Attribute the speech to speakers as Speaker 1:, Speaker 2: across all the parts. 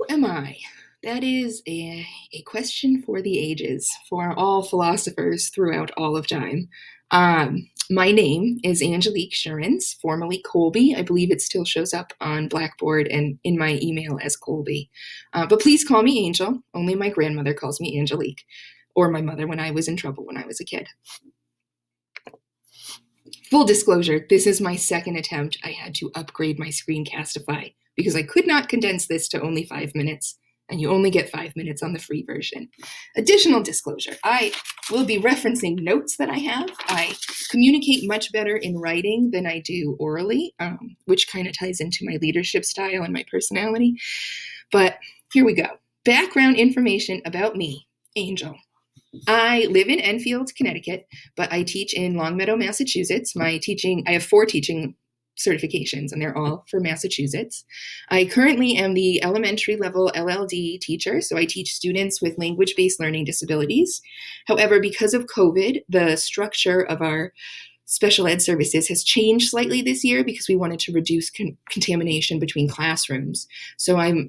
Speaker 1: am I? That is a question for the ages, for all philosophers throughout all of time. My name is Angelique Sherens, formerly Colby. I believe it still shows up on Blackboard and in my email as Colby. But please call me Angel. Only my grandmother calls me Angelique, or my mother when I was in trouble when I was a kid. Full disclosure, this is my second attempt. I had to upgrade my Screencastify because I could not condense this to only 5 minutes, and you only get 5 minutes on the free version. Additional disclosure, I will be referencing notes that I have. I communicate much better in writing than I do orally, which kind of ties into my leadership style and my personality. But here we go. Background information about me, Angel. I live in Enfield, Connecticut, but I teach in Longmeadow, Massachusetts. I have 4 teaching certifications, and they're all for Massachusetts. I currently am the elementary level LLD teacher, so I teach students with language-based learning disabilities. However, because of COVID, the structure of our special ed services has changed slightly this year because we wanted to reduce contamination between classrooms. So I'm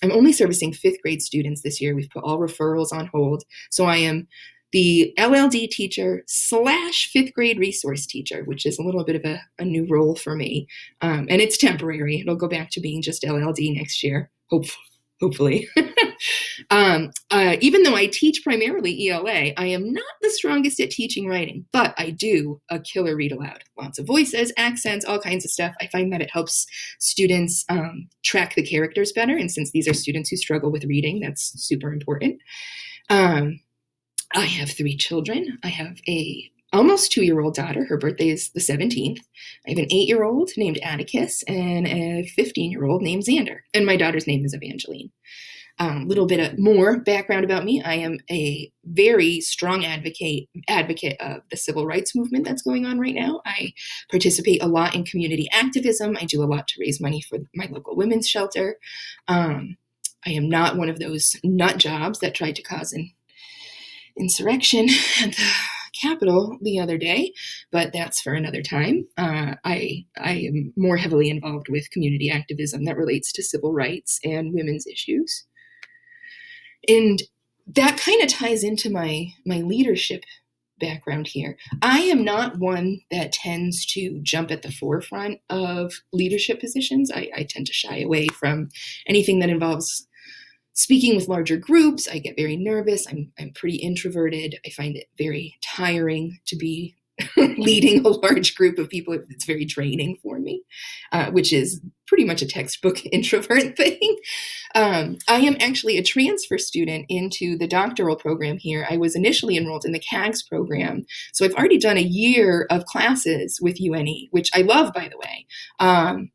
Speaker 1: only servicing 5th grade students this year. We've put all referrals on hold. So I am the LLD teacher / 5th grade resource teacher, which is a little bit of a new role for me. And it's temporary. It'll go back to being just LLD next year, hopefully. Even though I teach primarily ELA, I am not the strongest at teaching writing, but I do a killer read aloud. Lots of voices, accents, all kinds of stuff. I find that it helps students track the characters better. And since these are students who struggle with reading, that's super important. I have 3 children. I have a almost 2-year-old daughter. Her birthday is the 17th. I have an 8-year-old named Atticus and a 15-year-old named Xander. And my daughter's name is Evangeline. A little bit more background about me. I am a very strong advocate of the civil rights movement that's going on right now. I participate a lot in community activism. I do a lot to raise money for my local women's shelter. I am not one of those nut jobs that tried to cause an insurrection at the Capitol the other day, but that's for another time. I am more heavily involved with community activism that relates to civil rights and women's issues. And that kind of ties into my leadership background here. I am not one that tends to jump at the forefront of leadership positions. I tend to shy away from anything that involves speaking with larger groups. I get very nervous. I'm pretty introverted. I find it very tiring to be leading a large group of people. It's very draining for me, which is pretty much a textbook introvert thing. I am actually a transfer student into the doctoral program here. I was initially enrolled in the CAGS program. So I've already done a year of classes with UNE, which I love, by the way.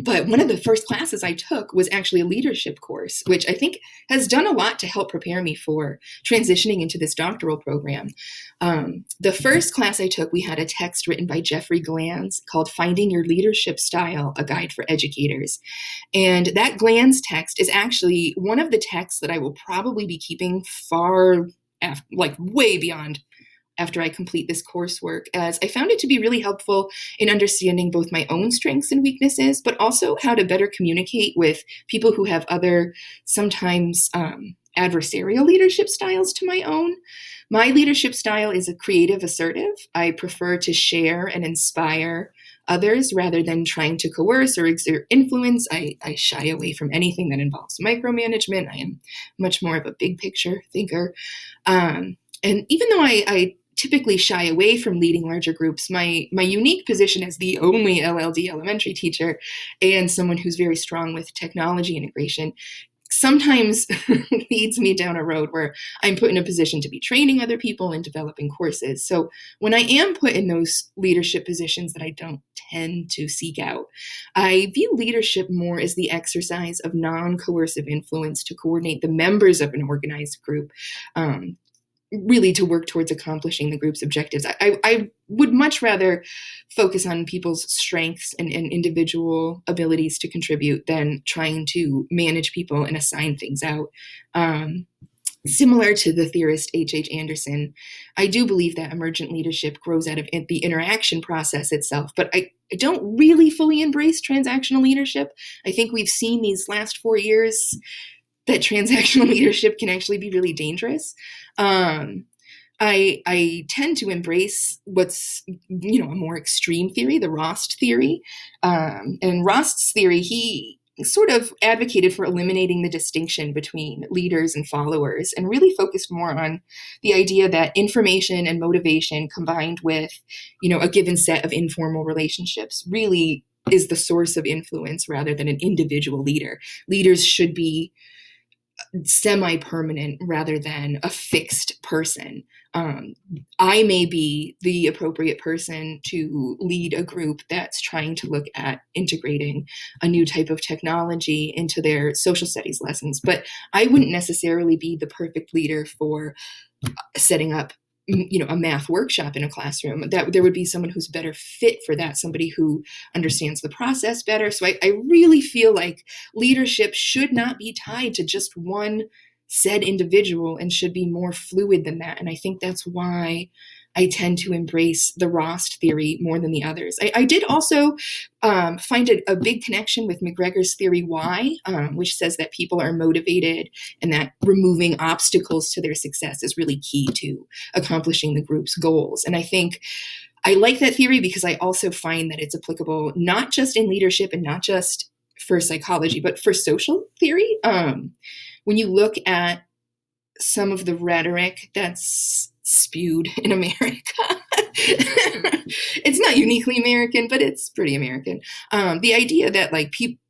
Speaker 1: But one of the first classes I took was actually a leadership course, which I think has done a lot to help prepare me for transitioning into this doctoral program. The first class I took, we had a text written by Jeffrey Glanz called Finding Your Leadership Style, a Guide for Educators. And that Glanz text is actually one of the texts that I will probably be keeping way beyond after I complete this coursework, as I found it to be really helpful in understanding both my own strengths and weaknesses, but also how to better communicate with people who have other, sometimes adversarial leadership styles to my own. My leadership style is a creative assertive. I prefer to share and inspire others rather than trying to coerce or exert influence. I shy away from anything that involves micromanagement. I am much more of a big picture thinker. And even though I typically shy away from leading larger groups, my unique position as the only LLD elementary teacher and someone who's very strong with technology integration sometimes leads me down a road where I'm put in a position to be training other people and developing courses. So when I am put in those leadership positions that I don't tend to seek out, I view leadership more as the exercise of non-coercive influence to coordinate the members of an organized group, really to work towards accomplishing the group's objectives. I would much rather focus on people's strengths and individual abilities to contribute than trying to manage people and assign things out. similar to the theorist H. Anderson, I do believe that emergent leadership grows out of the interaction process itself, but I don't really fully embrace transactional leadership. I think we've seen these last 4 years that transactional leadership can actually be really dangerous. I tend to embrace what's, a more extreme theory, the Rost theory. And Rost's theory, he sort of advocated for eliminating the distinction between leaders and followers and really focused more on the idea that information and motivation combined with, a given set of informal relationships really is the source of influence rather than an individual leader. Leaders should be semi-permanent rather than a fixed person. I may be the appropriate person to lead a group that's trying to look at integrating a new type of technology into their social studies lessons, but I wouldn't necessarily be the perfect leader for setting up a math workshop in a classroom. That there would be someone who's better fit for that, somebody who understands the process better. So I really feel like leadership should not be tied to just one said individual and should be more fluid than that. And I think that's why I tend to embrace the Rost theory more than the others. I did also find a big connection with McGregor's theory Y, which says that people are motivated and that removing obstacles to their success is really key to accomplishing the group's goals. And I think I like that theory because I also find that it's applicable not just in leadership and not just for psychology, but for social theory. When you look at some of the rhetoric that's spewed in America, it's not uniquely American, but it's pretty American. The idea that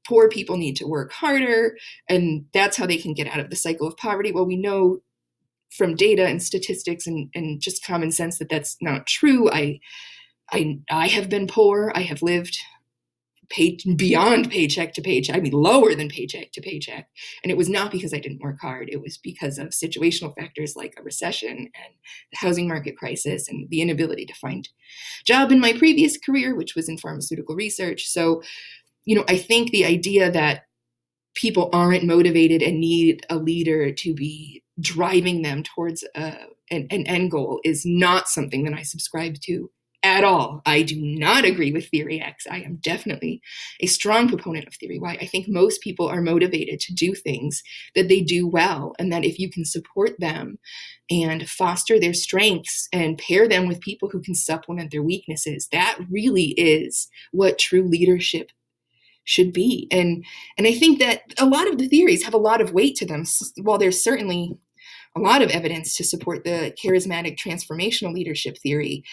Speaker 1: poor people need to work harder and that's how they can get out of the cycle of poverty. Well, we know from data and statistics and just common sense that that's not true. I have been poor. I have lived beyond paycheck to paycheck. I mean, lower than paycheck to paycheck. And it was not because I didn't work hard. It was because of situational factors like a recession and the housing market crisis and the inability to find a job in my previous career, which was in pharmaceutical research. So, I think the idea that people aren't motivated and need a leader to be driving them towards an end goal is not something that I subscribe to at all. I do not agree with Theory X. I am definitely a strong proponent of Theory Y. I think most people are motivated to do things that they do well, and that if you can support them and foster their strengths and pair them with people who can supplement their weaknesses, that really is what true leadership should be. And I think that a lot of the theories have a lot of weight to them. While there's certainly a lot of evidence to support the charismatic transformational leadership theory,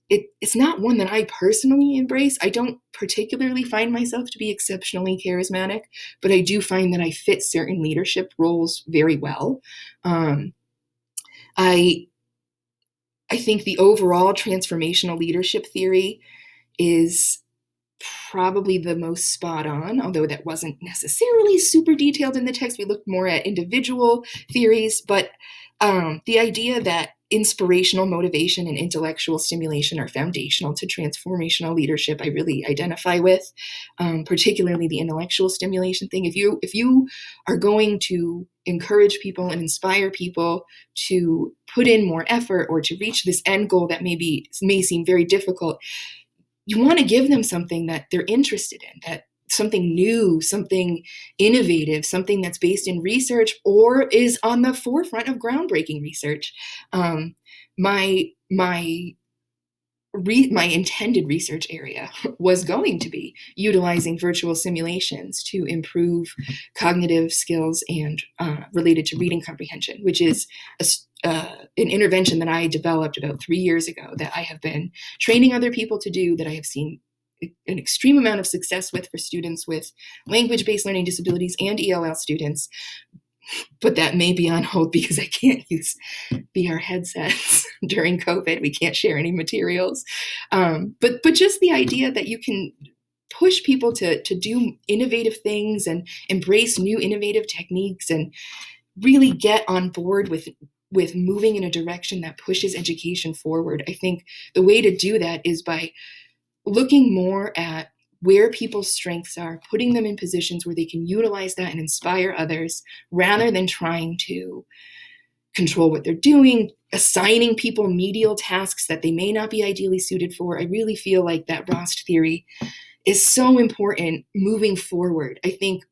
Speaker 1: it's not one that I personally embrace. I don't particularly find myself to be exceptionally charismatic, but I do find that I fit certain leadership roles very well. I think the overall transformational leadership theory is probably the most spot on, although that wasn't necessarily super detailed in the text. We looked more at individual theories, but the idea that inspirational motivation and intellectual stimulation are foundational to transformational leadership, I really identify with, particularly the intellectual stimulation thing. If you are going to encourage people and inspire people to put in more effort or to reach this end goal that may seem very difficult, you want to give them something that they're interested in, that something new, something innovative, something that's based in research or is on the forefront of groundbreaking research. My intended research area was going to be utilizing virtual simulations to improve cognitive skills and related to reading comprehension, which is an intervention that I developed about 3 years ago that I have been training other people to do, that I have seen an extreme amount of success with for students with language-based learning disabilities and ELL students. But that may be on hold because I can't use VR headsets during COVID. We can't share any materials. But just the idea that you can push people to do innovative things and embrace new innovative techniques and really get on board with moving in a direction that pushes education forward. I think the way to do that is by looking more at where people's strengths are, putting them in positions where they can utilize that and inspire others, rather than trying to control what they're doing, assigning people medial tasks that they may not be ideally suited for. I really feel like that Rost theory is so important moving forward. I think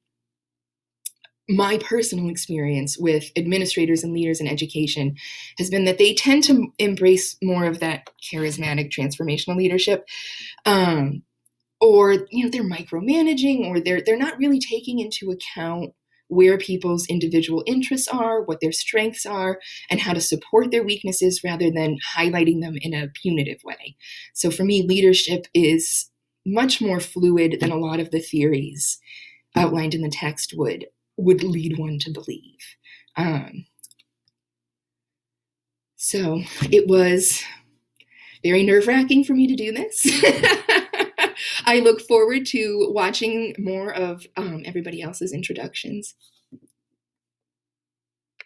Speaker 1: my personal experience with administrators and leaders in education has been that they tend to embrace more of that charismatic transformational leadership, or they're micromanaging, or they're not really taking into account where people's individual interests are, what their strengths are, and how to support their weaknesses rather than highlighting them in a punitive way. So for me, leadership is much more fluid than a lot of the theories outlined in the text would lead one to believe. So it was very nerve-wracking for me to do this. I look forward to watching more of everybody else's introductions.